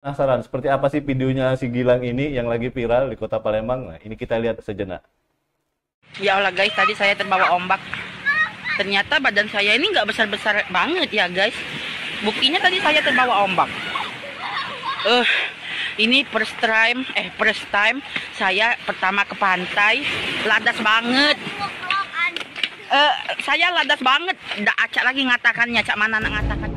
Penasaran seperti apa sih videonya si Gilang ini yang lagi viral di Kota Palembang? Nah, ini kita lihat sejenak. Ya Allah guys, tadi saya terbawa ombak. Ternyata badan saya ini nggak besar-besar banget ya guys. Buktinya tadi saya terbawa ombak. Ini first time saya pertama ke pantai, ladas banget. Saya ladas banget. Nggak acak lagi ngatakannya, cak mana nak ngatakan.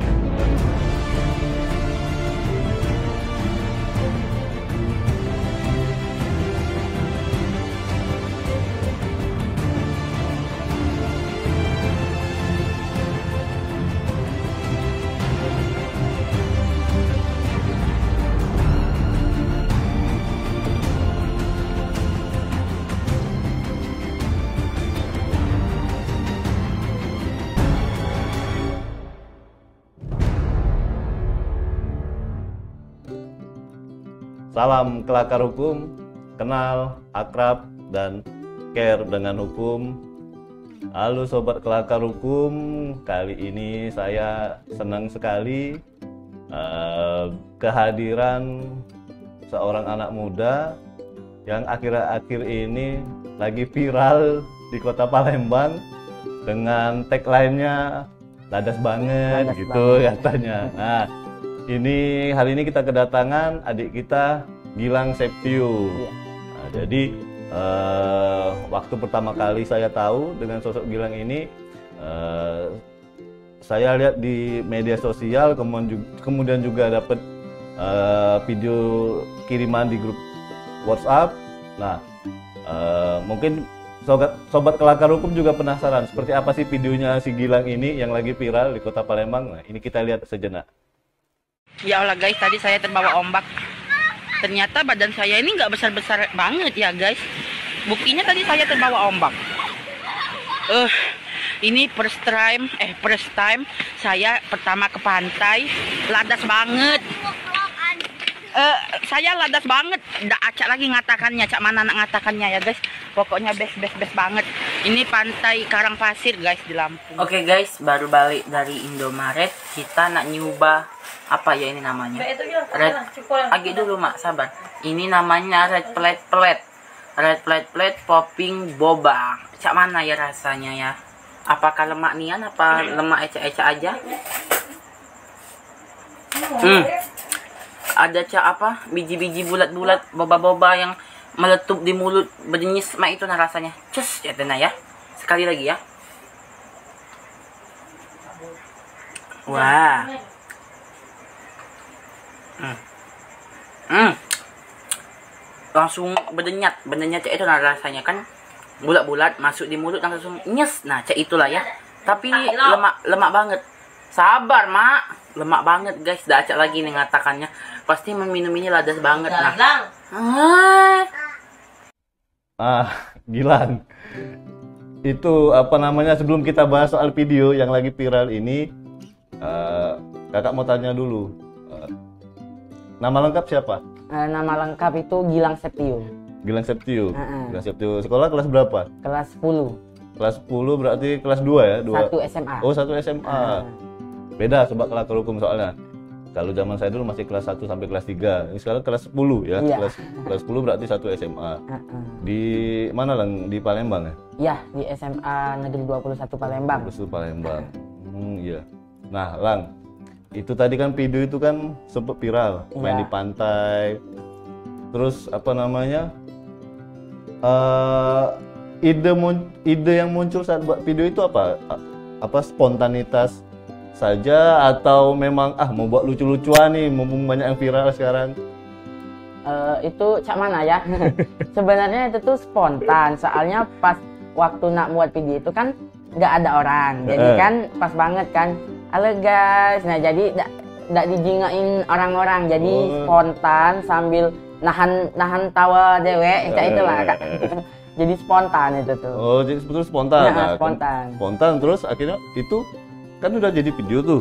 Salam kelakar hukum, kenal, akrab, dan care dengan hukum. Halo sobat kelakar hukum, kali ini saya senang sekali kehadiran seorang anak muda yang akhir-akhir ini lagi viral di Kota Palembang dengan tagline-nya ladas banget gitu katanya. Nah, hari ini kita kedatangan adik kita Gilang Septiu. Nah, jadi waktu pertama kali saya tahu dengan sosok Gilang ini, saya lihat di media sosial, kemudian juga dapat video kiriman di grup WhatsApp. Nah, mungkin sobat kelakar hukum juga penasaran seperti apa sih videonya si Gilang ini yang lagi viral di Kota Palembang. Nah, ini kita lihat sejenak. Ya Allah guys, tadi saya terbawa ombak. Ternyata badan saya ini nggak besar-besar banget ya guys. Buktinya tadi saya terbawa ombak. Ini first time saya pertama ke pantai, ladas banget. Saya ladas banget. Nggak acak lagi ngatakannya, cak mana nak ngatakannya ya guys. Pokoknya best banget. Ini pantai Karangpasir guys di Lampung. Oke guys, baru balik dari Indomaret. Kita nak nyoba apa ya ini namanya? Agak dulu mak, sabar. Ini namanya red plate popping boba. Cak mana ya rasanya ya? Apakah lemak nian apa lemak eca-eca aja? Ada cak apa? Biji-biji bulat-bulat boba-boba yang meletup di mulut berdenyis mak itu nah rasanya. Cus ya tenang ya. Sekali lagi ya. Wah. Langsung berdenyat cak itu nah rasanya kan bulat-bulat masuk di mulut langsung nyes. Nah cak itulah ya. Tapi lemak banget. Sabar mak, lemak banget guys. Dah acak lagi nih ngatakannya. Pasti meminum ini ladas banget. Gilang, itu apa namanya, sebelum kita bahas soal video yang lagi viral ini, kakak mau tanya dulu, nama lengkap siapa? Nama lengkap itu Gilang Septiu. Gilang Septiu. Gilang Septiu. Sekolah kelas berapa? Kelas 10. Kelas 10 berarti kelas 2 ya? 1 SMA. Oh, 1 SMA. Beda sobat kelakar hukum soalnya. Kalau zaman saya dulu masih kelas 1 sampai kelas 3. Ini sekarang kelas 10 ya. Iya. Kelas 10 berarti 1 SMA. Di mana Lang? Di Palembang ya? Iya, di SMA Negeri 21 Palembang. 21 Palembang. Iya. Nah, Lang, itu tadi kan video itu kan sempat viral, main di pantai. Terus apa namanya? Ide yang muncul saat buat video itu apa? Apa spontanitas saja atau memang mau buat lucu-lucuan nih, mumpung banyak yang viral sekarang? Itu cak mana ya? Sebenarnya itu tuh spontan, soalnya pas waktu nak buat video itu kan nggak ada orang, jadi kan pas banget kan. Halo guys, nah jadi nggak dijingain orang-orang, jadi spontan sambil nahan tawa dewek, itulah kak. Jadi spontan itu tuh. Oh, jadi sebetulnya spontan. Nah, spontan. Spontan terus akhirnya itu kan udah jadi video tuh.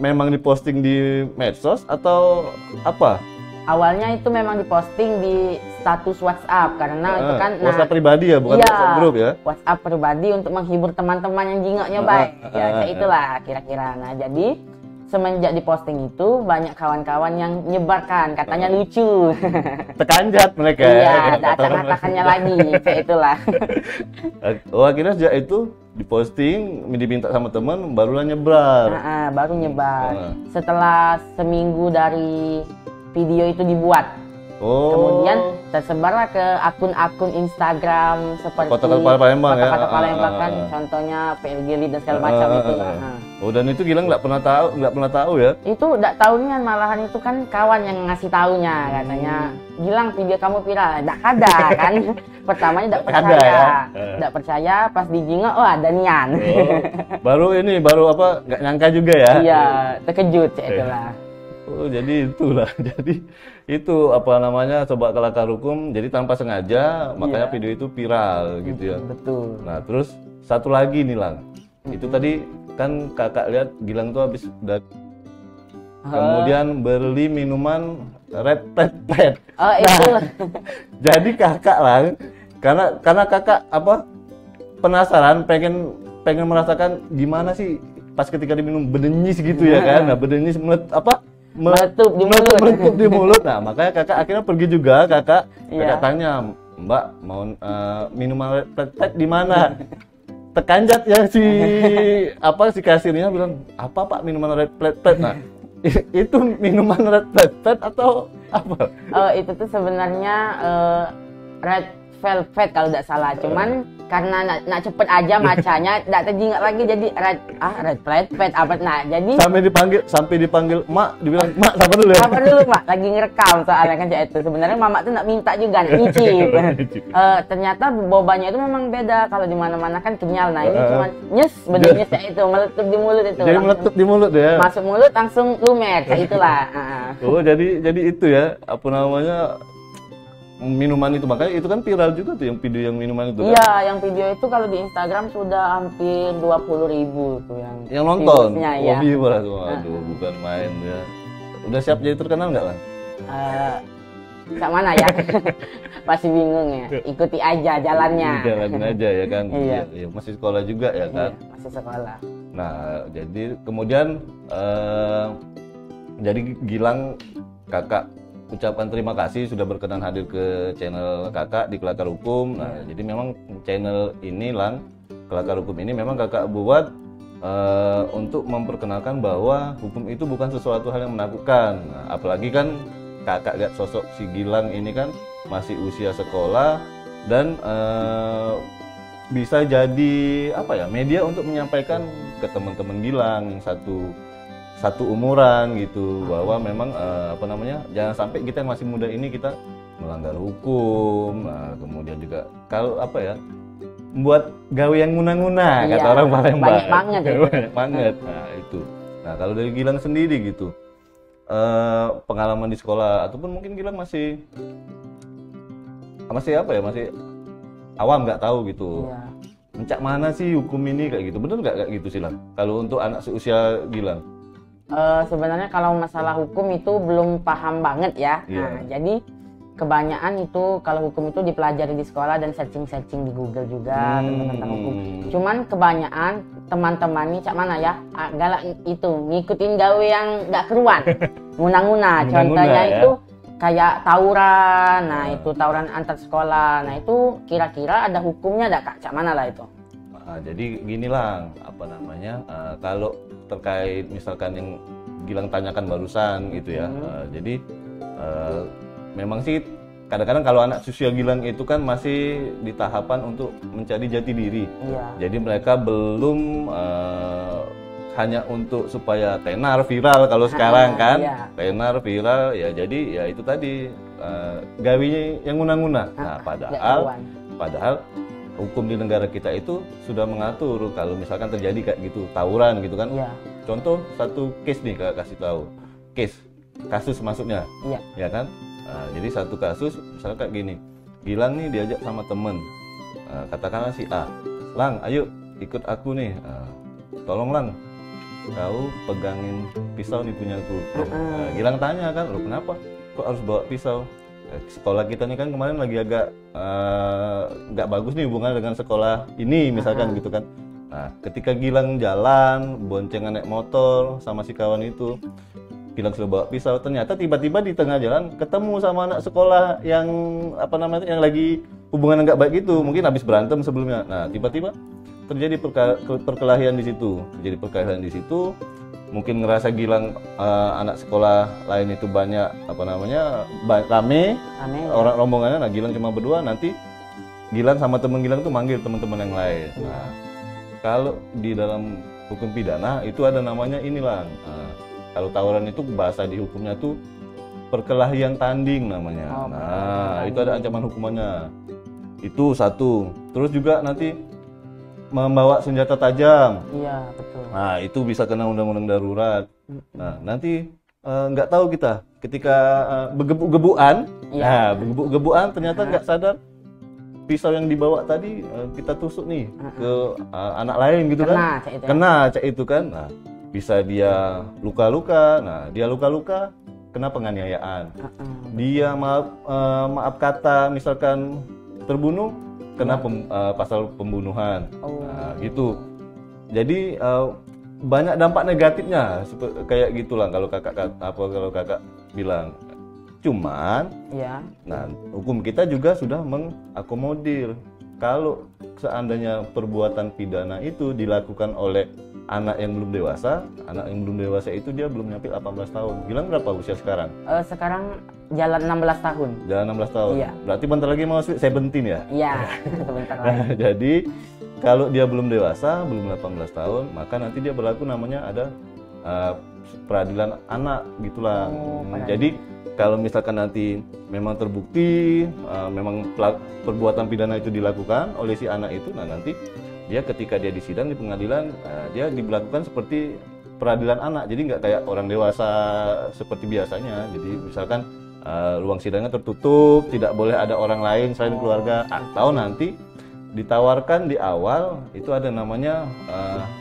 Memang diposting di medsos atau apa? Awalnya itu memang diposting di status WhatsApp karena itu kan WhatsApp pribadi ya, bukan WhatsApp grup ya? WhatsApp pribadi untuk menghibur teman-teman yang jingoknya baik. Ya kayak itulah kira-kira. Nah, jadi semenjak diposting itu banyak kawan-kawan yang nyebarkan, katanya lucu. Tekanjat mereka. Iya, ada acak-acakannya lagi, kayak itulah. Oh, akhirnya sejak itu diposting, diminta sama teman, barulah nyebar. Baru nyebar. Setelah seminggu dari video itu dibuat. Oh. Kemudian tersebarlah ke akun-akun Instagram seperti Kota-kota Palembang ya. Kota-kota Palembang kan, contohnya PLG Lead dan segala macam itu. Oh, dan itu Gilang nggak pernah tahu ya? Itu nggak tahunya, malahan itu kan kawan yang ngasih taunya, katanya Gilang video kamu viral, nggak ada kan. Pertamanya nggak percaya, nggak percaya, pas dijingok, oh ada nian. Oh, baru apa? Nggak nyangka juga ya? Iya, terkejut itulah. Oh, jadi itulah. Jadi itu apa namanya, coba kelakar hukum. Jadi tanpa sengaja, makanya video itu viral gitu ya. Betul. Nah, terus satu lagi nih Lang. Itu tadi kan kakak lihat Gilang tuh habis kemudian beli minuman Red Plet. Oh, itu. Jadi kakak Lang, karena kakak apa penasaran, pengen merasakan gimana sih pas ketika diminum bedenyis gitu ya kan. Nah, bedenyis meletup di mulut. Nah, makanya kakak akhirnya pergi juga. Kakak tanya, Mbak mau minuman Red Plet di mana? Tekanjat ya si kasirnya bilang, apa Pak minuman Red Plet? Nah, itu minuman Red Plet atau apa? Itu tuh sebenarnya Red Velvet kalau tidak salah, cuman karena nak cepet aja macanya, tidak terjingat lagi jadi Red Velvet apa, nah jadi sampai dipanggil Mak, dibilang Mak sabar dulu ya. Sabar dulu Mak, lagi ngerekam soalnya kan itu. Sebenarnya Mama tuh nak minta juga, nak nyicip. Ternyata bobanya itu memang beda, kalau di mana-mana kan kenyal, nah ini cuma nyes, bener nyes itu meletup di mulut itu. Jadi meletup di mulut ya. Masuk mulut langsung lumer, kayak itulah. Oh, jadi itu ya, apa namanya, minuman itu, makanya itu kan viral juga tuh yang video yang minuman itu kan? Iya, yang video itu kalau di Instagram sudah hampir 20.000 tuh yang nonton. Ya. Viewer tuh, aduh bukan main ya. Udah siap jadi terkenal nggak Lang? Sak mana ya? Masih bingung ya. Ikuti aja jalannya. Jalanin aja ya kan. Iya. Ya, masih sekolah juga ya kan. Iya, masih sekolah. Nah, jadi kemudian jadi Gilang, kakak ucapkan terima kasih sudah berkenan hadir ke channel kakak di Kelakar Hukum. Nah, jadi memang channel ini Lang, Kelakar Hukum ini memang kakak buat untuk memperkenalkan bahwa hukum itu bukan sesuatu hal yang menakutkan. Nah, apalagi kan kakak lihat sosok si Gilang ini kan masih usia sekolah dan bisa jadi apa ya, media untuk menyampaikan ke teman-teman Gilang yang satu umuran gitu, bahwa memang apa namanya, jangan sampai kita yang masih muda ini kita melanggar hukum. Nah, kemudian juga kalau apa ya, buat gawe yang nguna-nguna, kata orang Palembang. Banyak banget ya. Banyak banget. Nah, itu. Nah, kalau dari Gilang sendiri gitu, pengalaman di sekolah ataupun mungkin Gilang masih apa ya, masih awam, nggak tahu gitu. Iya. Mencak mana sih hukum ini kayak gitu, bener nggak kayak gitu sih Lang? Kalau untuk anak seusia Gilang? Sebenarnya kalau masalah hukum itu belum paham banget ya. Yeah. Nah, jadi kebanyakan itu kalau hukum itu dipelajari di sekolah dan searching di Google juga tentang hukum. Cuman kebanyakan teman-teman nih cak mana ya, galak itu ngikutin gawe yang nggak keruan, nguna-nguna. Contohnya ya? itu kayak tawuran. Nah, itu tawuran antar sekolah. Nah, itu kira-kira ada hukumnya enggak Kak? Cak mana lah itu? Jadi gini Lang, apa namanya, kalau terkait misalkan yang Gilang tanyakan barusan gitu ya, jadi memang sih kadang-kadang kalau anak seusia Gilang itu kan masih di tahapan untuk mencari jati diri. Iya. Jadi mereka belum hanya untuk supaya tenar viral kalau sekarang kan, iya. Tenar viral ya, jadi ya itu tadi gawinya yang nguna-nguna. Nah, padahal hukum di negara kita itu sudah mengatur kalau misalkan terjadi kayak gitu, tawuran gitu kan. Iya. Contoh satu case nih kakak kasih tahu, kasus maksudnya. Iya. Ya kan. Jadi satu kasus misalnya kayak gini, Gilang nih diajak sama temen, katakanlah si A, Lang ayo ikut aku nih, tolong Lang kau pegangin pisau nih punyaku. Gilang tanya kan, lo kenapa kok harus bawa pisau? Sekolah kita nih kan kemarin lagi agak nggak bagus nih hubungan dengan sekolah ini misalkan gitu kan. Nah, ketika Gilang jalan, boncengan naik motor sama si kawan itu, Gilang sudah bawa pisau. Ternyata tiba-tiba di tengah jalan ketemu sama anak sekolah yang apa namanya, yang lagi hubungan nggak baik itu, mungkin habis berantem sebelumnya. Nah, tiba-tiba terjadi perkelahian di situ. Terjadi perkelahian di situ. Mungkin ngerasa Gilang anak sekolah lain itu banyak apa namanya rame orang rombongannya. Nah, Gilang cuma berdua. Nanti Gilang sama temen Gilang tuh manggil teman-teman yang lain. Nah, kalau di dalam hukum pidana itu ada namanya inilah. Kalau tawuran itu bahasa di hukumnya tuh perkelahian tanding namanya. Itu ada ancaman hukumannya. Itu satu. Terus juga nanti membawa senjata tajam. Iya, betul. Nah, itu bisa kena undang-undang darurat. Nah, nanti nggak tahu kita ketika bergebuk-gebukan. Nah, bergebuk-gebukan ternyata nggak sadar pisau yang dibawa tadi kita tusuk nih ke anak lain gitu kan. Kena cek itu kan. Nah, bisa dia luka-luka. Nah, dia luka-luka kena penganiayaan. Dia maaf kata misalkan terbunuh kena pasal pembunuhan. Nah, gitu. Jadi banyak dampak negatifnya kayak gitulah kalau kakak bilang. Cuman nah, hukum kita juga sudah mengakomodir kalau seandainya perbuatan pidana itu dilakukan oleh anak yang belum dewasa. Anak yang belum dewasa itu dia belum nyampe 18 tahun. Gilang berapa usia sekarang? Sekarang jalan 16 tahun. Jalan 16 tahun. Iya. Berarti bentar lagi mau 17 ya? Iya, sebentar lagi. Nah, jadi kalau dia belum dewasa, belum 18 tahun, maka nanti dia berlaku namanya ada peradilan anak gitulah. Jadi kalau misalkan nanti memang terbukti memang perbuatan pidana itu dilakukan oleh si anak itu, nah nanti dia ketika dia disidang di pengadilan, dia diberlakukan seperti peradilan anak. Jadi nggak kayak orang dewasa seperti biasanya. Jadi misalkan ruang sidangnya tertutup, tidak boleh ada orang lain selain keluarga, atau nanti ditawarkan di awal itu ada namanya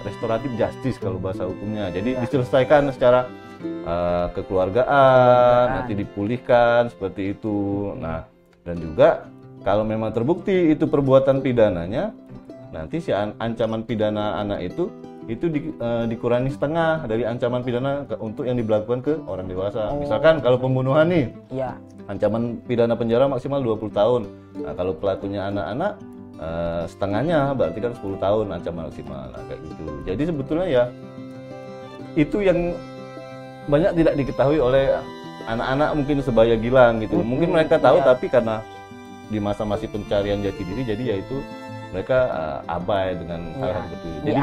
restoratif justice kalau bahasa hukumnya. Jadi diselesaikan secara kekeluargaan, nanti dipulihkan seperti itu. Nah, dan juga kalau memang terbukti itu perbuatan pidananya, nanti si ancaman pidana anak itu dikurangi setengah dari ancaman pidana untuk yang diberlakukan ke orang dewasa. Misalkan kalau pembunuhan nih, ancaman pidana penjara maksimal 20 tahun. Nah, kalau pelakunya anak-anak, setengahnya berarti kan 10 tahun ancaman maksimal. Nah, kayak gitu. Jadi sebetulnya ya itu yang banyak tidak diketahui oleh anak-anak mungkin sebaya Gilang gitu. Mungkin mereka tahu tapi karena di masa masih pencarian jati diri, jadi ya itu mereka abai dengan hal-hal seperti itu. Jadi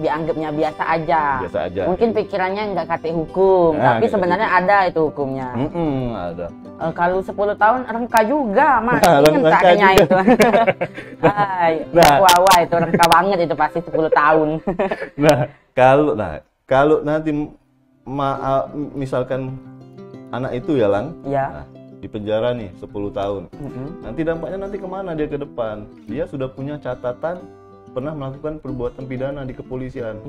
dianggapnya biasa aja. Biasa aja. Mungkin pikirannya nggak kate hukum, tapi sebenarnya ada itu hukumnya. Ada. Kalau 10 tahun rengka juga, Mas. Ingat kakeknya itu. Wah, itu rengka banget itu pasti 10 tahun. Kalau nanti misalkan anak itu ya Lang, nah, di penjara nih 10 tahun. Nanti dampaknya nanti kemana dia ke depan? Dia sudah punya catatan pernah melakukan perbuatan pidana di kepolisian.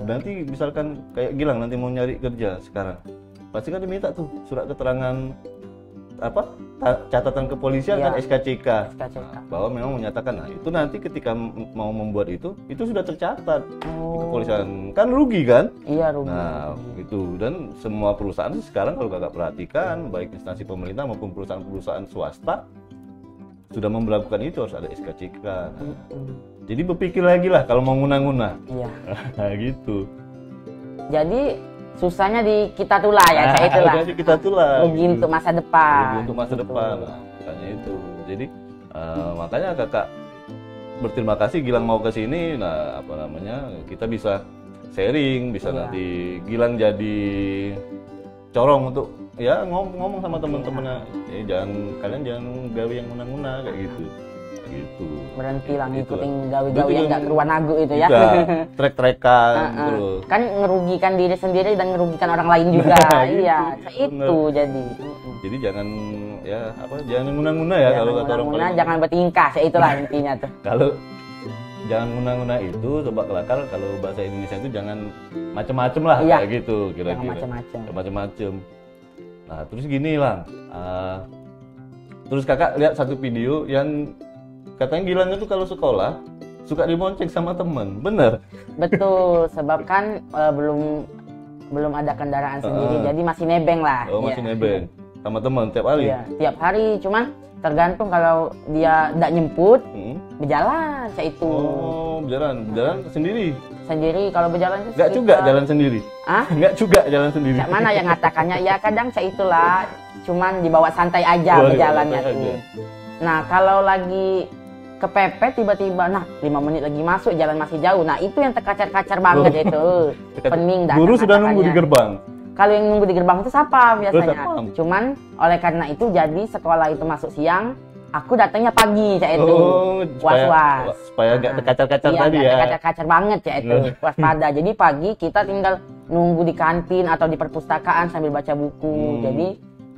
Nanti misalkan kayak Gilang nanti mau nyari kerja sekarang, pasti kan diminta tuh surat keterangan catatan kepolisian kan SKCK. Bahwa memang menyatakan. Nah, itu nanti ketika mau membuat itu sudah tercatat di kepolisian. Kan rugi kan? Iya, rugi. Nah, itu. Dan semua perusahaan sekarang kalau kakak perhatikan, baik instansi pemerintah maupun perusahaan-perusahaan swasta sudah memberlakukan itu, harus ada SKCK. Nah, jadi berpikir lagi lah kalau mau nguna-nguna. Iya. Nah, gitu. Jadi susahnya di kita tulah ya, kayak itulah. Kita tulah. Rugi untuk masa depan. Rugi untuk masa depan. Nah, makanya itu. Jadi makanya kakak berterima kasih Gilang mau ke sini. Nah, apa namanya? Kita bisa sharing, bisa nanti Gilang jadi corong untuk ya ngomong sama teman-temannya. Kalian jangan gawe yang nguna-nguna kayak gitu. Gitu. Berhenti lah ngikutin gawe-gawe yang nggak keruan nagu itu ya. Trek-trekan terus. Kan ngerugikan diri sendiri dan ngerugikan orang lain juga. Iya, itu jadi. Jadi jangan jangan nguna-nguna ya kalau kata orang Palembang. Jangan bertingkah, itulah intinya tuh. Kalau jangan nguna-nguna itu coba kelakar, kalau bahasa Indonesia itu jangan macem-macem lah kayak gitu kira-kira. Jangan macem-macem. Nah, terus gini lah. Terus kakak lihat satu video yang katanya Gilang itu kalau sekolah suka dibonceng sama temen, bener? Betul, sebab kan belum ada kendaraan sendiri, jadi masih nebeng lah. Oh, masih nebeng sama teman tiap hari? Iya, tiap hari, cuman tergantung kalau dia tidak nyemput, berjalan saya itu. Oh, berjalan sendiri? Sendiri, kalau berjalan itu Nggak juga jalan sendiri? Ah? Nggak juga jalan sendiri? Cak mana yang ngatakannya, ya kadang saya itulah, cuman dibawa santai aja berjalannya tuh. Nah, kalau lagi kepepet tiba-tiba, nah 5 menit lagi masuk, jalan masih jauh. Nah, itu yang terkacar-kacar banget itu. Pening dah. Guru sudah nunggu di gerbang? Kalau yang nunggu di gerbang itu siapa biasanya? Satpam. Cuman oleh karena itu jadi sekolah itu masuk siang, aku datangnya pagi cak itu. Was-was. Supaya nggak terkacar-kacar iya, tadi ya? Iya, terkacar-kacar banget cak itu. Waspada. Jadi pagi kita tinggal nunggu di kantin atau di perpustakaan sambil baca buku. Jadi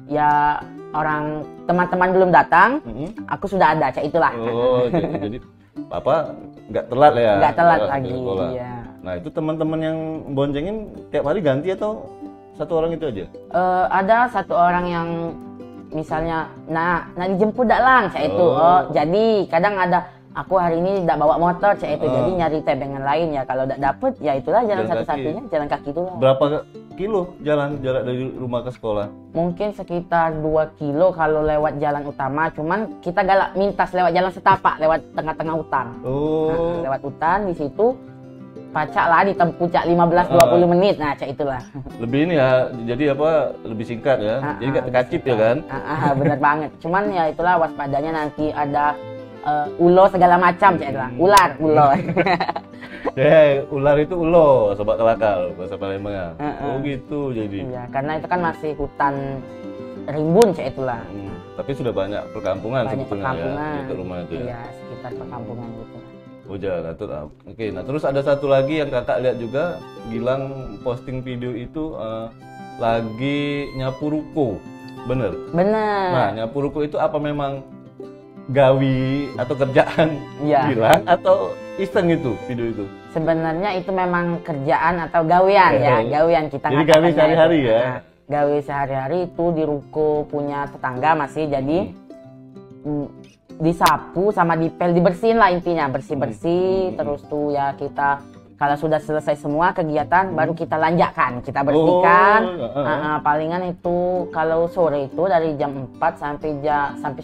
ya orang teman-teman belum datang, aku sudah ada cak itulah. Oh, jadi Papa nggak telat ya? Nggak telat lagi. Iya. Nah, itu teman-teman yang boncengin tiap hari ganti atau satu orang itu aja? Ada satu orang yang misalnya, nah dijemput dak lang, cak itu. Oh, jadi kadang ada aku hari ini tidak bawa motor, cak itu. Jadi nyari tebengan lain ya. Kalau tidak dapet, ya itulah jalan satu-satunya, jalan kaki itu. Berapa kilo jalan jarak dari rumah ke sekolah? Mungkin sekitar 2 kilo kalau lewat jalan utama. Cuman kita galak mintas lewat jalan setapak, lewat tengah-tengah hutan. Oh. Nah, lewat hutan di situ. Pacak lah ditempuh cak 15-20 menit, nah cak itulah. Lebih ini ya, jadi apa, lebih singkat ya, jadi nggak terkacip ya kan? Bener banget, cuman ya itulah waspadanya nanti ada ulo segala macam cak itulah, ulo. Ular itu ulo, sobat kelakar, bahasa Palembang. Oh gitu jadi. Iya, karena itu kan masih hutan rimbun cak itulah. Tapi sudah banyak perkampungan sebetulnya ya, di rumah itu ya? Iya, sekitar perkampungan gitu. Oh jalan, oke. Nah terus ada satu lagi yang kakak lihat juga, Gilang posting video itu lagi nyapu ruko, bener? Bener. Nah nyapu ruko itu apa memang gawi atau kerjaan Gilang atau iseng itu video itu? Sebenarnya itu memang kerjaan atau gawean ya, gawean kita. Jadi gawe sehari-hari ya? Nah, gawe sehari-hari itu di ruko punya tetangga masih, jadi disapu sama dipel, dibersihin lah intinya, bersih-bersih. Terus tuh ya kita kalau sudah selesai semua kegiatan baru kita lanjakan, kita bersihkan. Palingan itu kalau sore itu dari jam 4 sampai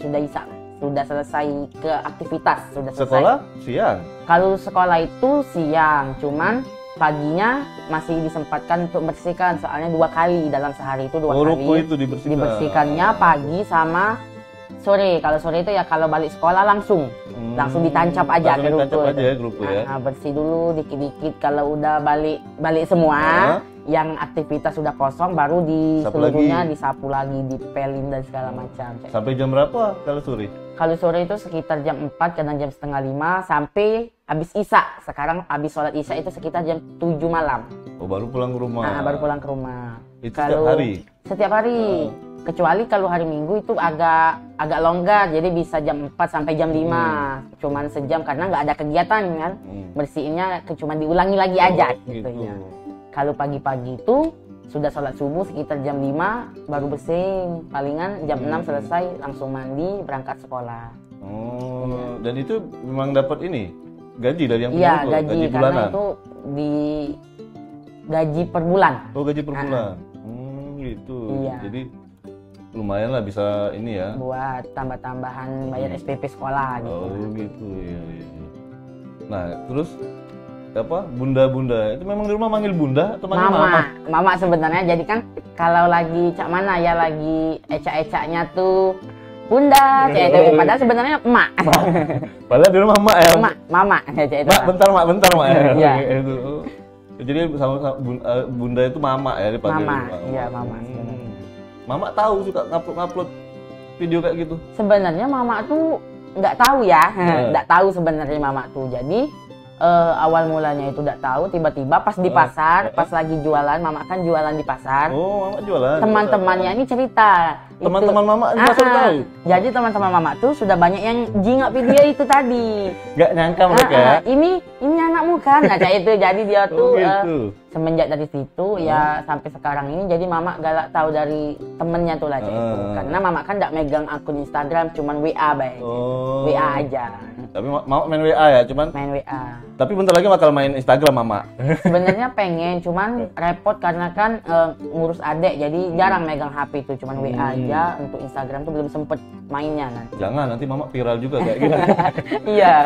sudah isak, sudah selesai ke aktivitas, sudah selesai. Sekolah siang? Kalau sekolah itu siang, cuman paginya masih disempatkan untuk bersihkan, soalnya 2 kali dalam sehari itu 2 kali. Ruko itu dibersihkan. Dibersihkannya pagi sama sore. Kalau sore itu ya kalau balik sekolah langsung ditancap aja ke ruko. Bersih dulu dikit-dikit. Kalau udah balik semua, yang aktivitas sudah kosong baru di seluruhnya disapu lagi, dipelin dan segala macam. Sampai jam berapa kalau sore? Kalau sore itu sekitar jam 4, kadang jam setengah 5 sampai habis isya. Sekarang habis sholat isya itu sekitar jam 7 malam. Oh, baru pulang ke rumah. Baru pulang ke rumah. Itu setiap hari? Setiap hari. Kecuali kalau hari Minggu itu agak longgar, jadi bisa jam 4 sampai jam 5. Cuman sejam karena nggak ada kegiatan kan. Bersihinnya cuma diulangi lagi aja gitu ya. Kalau pagi-pagi itu sudah sholat subuh sekitar jam 5 baru bersih. Palingan jam 6 selesai langsung mandi berangkat sekolah. Oh, dan itu memang dapat ini gaji dari yang punya itu? Iya, gaji bulanan? Karena itu gaji per bulan. Oh, gaji per bulan. Gitu. Iya. Jadi lumayan lah bisa ini ya. Buat tambah-tambahan bayar SPP sekolah gitu. Oh, gitu ya. Nah, terus apa bunda-bunda itu memang di rumah manggil bunda atau manggil mama? Mama sebenarnya. Jadi kan kalau lagi cak mana ya lagi ecak-ecaknya tuh bunda, padahal sebenarnya emak. Padahal di rumah emak ya. Mama. Mak, bentar mak ya. Iya. Jadi sama bunda itu mama ya dipanggil. Mama, iya mama sebenarnya. Mama tahu suka ngupload video kayak gitu? Sebenarnya mama tuh nggak tahu ya, nggak tahu sebenarnya mama tuh. Jadi awal mulanya itu nggak tahu, tiba-tiba pas di pasar, pas lagi jualan, mama kan jualan di pasar. Oh, mama jualan. Teman-temannya ini cerita. Teman-teman mama di pasar tahu. Jadi teman-teman mama tuh sudah banyak yang jingak video itu tadi. Nggak nyangka mereka. Ini anakmu kan. Nah kayak itu, jadi dia tuh gitu. semenjak dari situ ya sampai sekarang ini, jadi mama galak tahu dari temennya tuh lah kayak itu. Karena mama kan nggak megang akun Instagram, cuman WA baik. WA aja. Tapi mau main WA ya, cuman Main WA. tapi bentar lagi bakal main Instagram mama. Sebenarnya pengen, cuman repot karena kan ngurus adek, jadi jarang megang HP itu, cuman WA aja. Untuk Instagram tuh belum sempet mainnya nanti. Jangan nanti mama viral juga kayak gitu. Iya.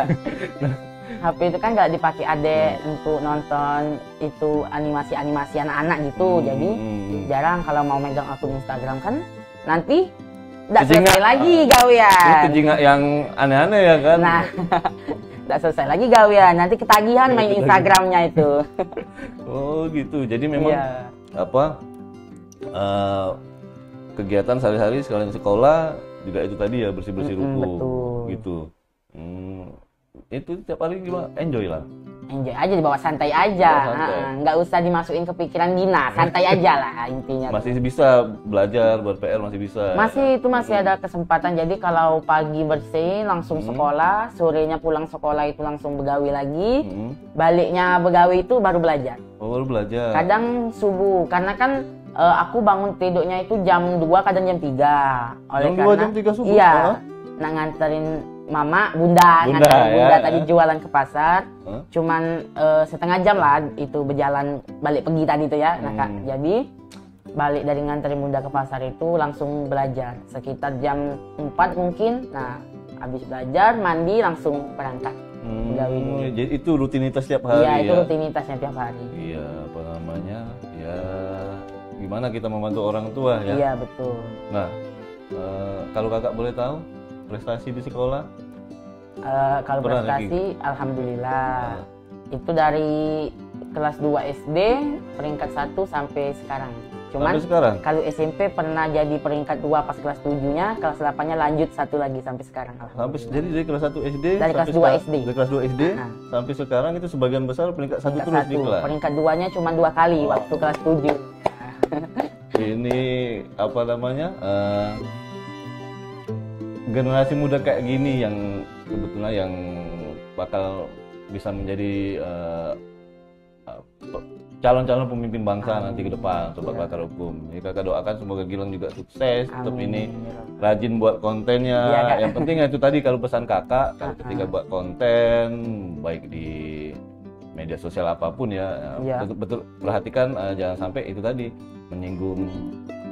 HP itu kan nggak dipakai adek untuk nonton itu animasi anak-anak gitu, jadi jarang kalau mau megang akun Instagram kan nanti nggak selesai lagi gawean. Itu jinga yang aneh-aneh ya kan? Nah, nggak selesai lagi gawean, nanti ketagihan main Instagramnya itu. Oh gitu, jadi memang Iya. apa kegiatan sehari-hari sekalian sekolah juga itu tadi ya, bersih-bersih ruko betul. gitu. Itu tiap hari gimana? Enjoy lah. Enjoy aja, dibawa santai aja. Bawa santai. Nggak usah dimasukin kepikiran Gina, santai aja lah intinya. Masih bisa belajar, buat PR masih bisa. Masih ada kesempatan. Jadi kalau pagi bersih langsung sekolah, sorenya pulang sekolah itu langsung begawi lagi. Baliknya begawi itu baru belajar. Oh, baru belajar. Kadang subuh, karena kan aku bangun tidurnya itu jam 2, kadang jam 3. Jam 2, jam 3 subuh? Iya. Nah, nganterin mama, bunda ya. tadi jualan ke pasar. Cuman setengah jam lah itu berjalan balik pergi tadi itu ya. Nah, Kak, jadi balik dari nganterin bunda ke pasar itu langsung belajar sekitar jam 4 mungkin. Nah, habis belajar mandi langsung berangkat. Jadi itu rutinitas tiap hari. Iya, itu ya? rutinitasnya tiap hari. Iya, apa namanya? Ya, gimana kita membantu orang tua ya? Iya, betul. Nah, kalau kakak boleh tahu prestasi di sekolah? Kalau Pernah prestasi, alhamdulillah. Itu dari kelas 2 SD peringkat 1 sampai sekarang. Cuman Sampai sekarang? kalau SMP pernah jadi peringkat 2 pas kelas 7-nya, kelas 8-nya lanjut 1 lagi sampai sekarang. Sampai jadi dari kelas 1 SD Dari kelas 2 SD. Dari kelas 2 SD sampai sekarang itu sebagian besar peringkat 1 terus di kelas. Peringkat 2-nya cuma 2 kali waktu kelas 7. Ini apa namanya? Generasi muda kayak gini yang sebetulnya yang bakal bisa menjadi calon-calon pemimpin bangsa nanti ke depan, Sobat Kelakar Hukum. Jadi kakak doakan semoga Gilang juga sukses, tetap ini rajin buat kontennya. Yang penting itu tadi kalau pesan kakak, kalau ketika buat konten baik di media sosial apapun ya, betul perhatikan jangan sampai itu tadi menyinggung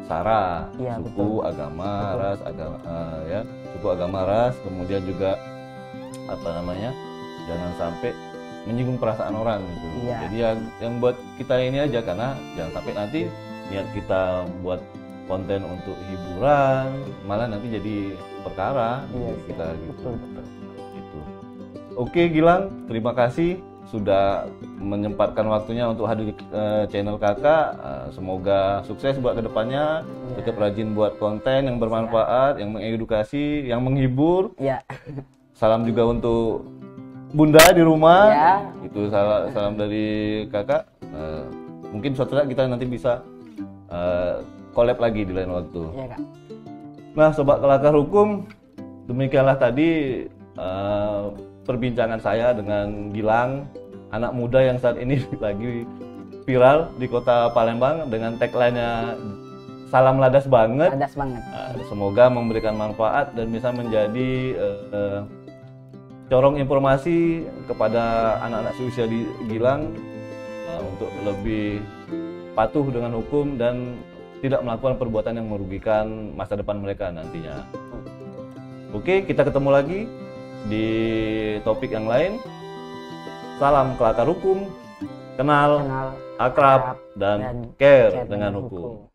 sara, suku, agama, ras, ya, suku, agama, ras, kemudian juga apa namanya, jangan sampai menyinggung perasaan orang gitu. Jadi yang buat kita ini aja, karena jangan sampai nanti niat kita buat konten untuk hiburan malah nanti jadi perkara kita gitu. Gitu. Oke Gilang, terima kasih sudah menyempatkan waktunya untuk hadir di channel kakak. Semoga sukses buat kedepannya, tetap rajin buat konten yang bermanfaat, yang mengedukasi, yang menghibur. Salam juga untuk bunda di rumah. Itu salam dari kakak. Mungkin suatu saat kita nanti bisa collab lagi di lain waktu. Nah Sobat Kelakar Hukum, demikianlah tadi perbincangan saya dengan Gilang, anak muda yang saat ini lagi viral di kota Palembang dengan tagline-nya salam ladas banget. Semoga memberikan manfaat dan bisa menjadi corong informasi kepada anak-anak seusia di Gilang untuk lebih patuh dengan hukum dan tidak melakukan perbuatan yang merugikan masa depan mereka nantinya. Oke, kita ketemu lagi di topik yang lain. Salam Kelakar Hukum, kenal, akrab, dan care dengan hukum.